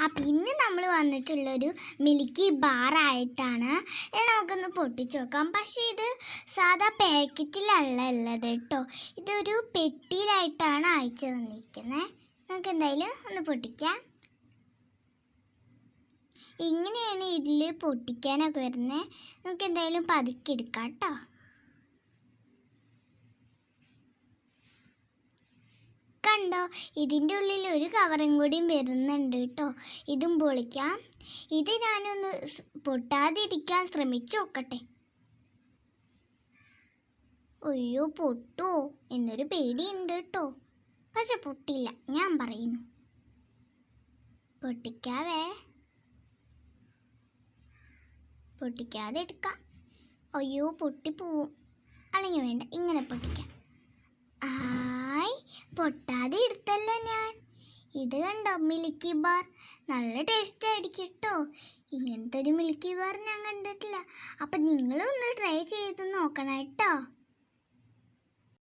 അപ്പം ഇന്ന് നമ്മൾ വന്നിട്ടുള്ളൊരു മിൽക്കി ബാർ ആയിട്ടാണ്. നമുക്കൊന്ന് പൊട്ടിച്ച് നോക്കാം. പക്ഷേ ഇത് സാധാ പാക്കറ്റിലല്ല ഉള്ളത് കേട്ടോ, ഇതൊരു പെട്ടിയിലായിട്ടാണ് അയച്ചു തന്നിരിക്കുന്നത്. നമുക്ക് എന്തായാലും ഒന്ന് പൊട്ടിക്കാം. ഇങ്ങനെയാണ് ഇതിൽ പൊട്ടിക്കാനൊക്കെ വരുന്നത്. നമുക്ക് എന്തായാലും പതുക്കെ എടുക്കാം കേട്ടോ. കണ്ടോ, ഇതിൻ്റെ ഉള്ളിൽ ഒരു കവറും കൂടിയും വരുന്നുണ്ട് കേട്ടോ. ഇതും പൊളിക്കാം. ഇത് ഞാനൊന്ന് പൊട്ടാതിരിക്കാൻ ശ്രമിച്ചു നോക്കട്ടെ. അയ്യോ, പൊട്ടോ എന്നൊരു പേടിയുണ്ട് കേട്ടോ. പക്ഷെ പൊട്ടില്ല, ഞാൻ പറയുന്നു. പൊട്ടിക്കാതെ എടുക്കാം. അയ്യോ, പൊട്ടിപ്പോവും. അല്ലെങ്കിൽ വേണ്ട, ഇങ്ങനെ പൊട്ടിക്കാം. പൊട്ടാതെ എടുത്തല്ലോ ഞാൻ. ഇത് കണ്ടോ, മിൽക്കി ബാർ. നല്ല ടേസ്റ്റ് ആയിരിക്കും കേട്ടോ. ഇങ്ങനത്തെ ഒരു മിൽക്കി ബാർ ഞാൻ കണ്ടിട്ടില്ല. അപ്പം നിങ്ങളൊന്ന് ട്രൈ ചെയ്ത് നോക്കണം കേട്ടോ.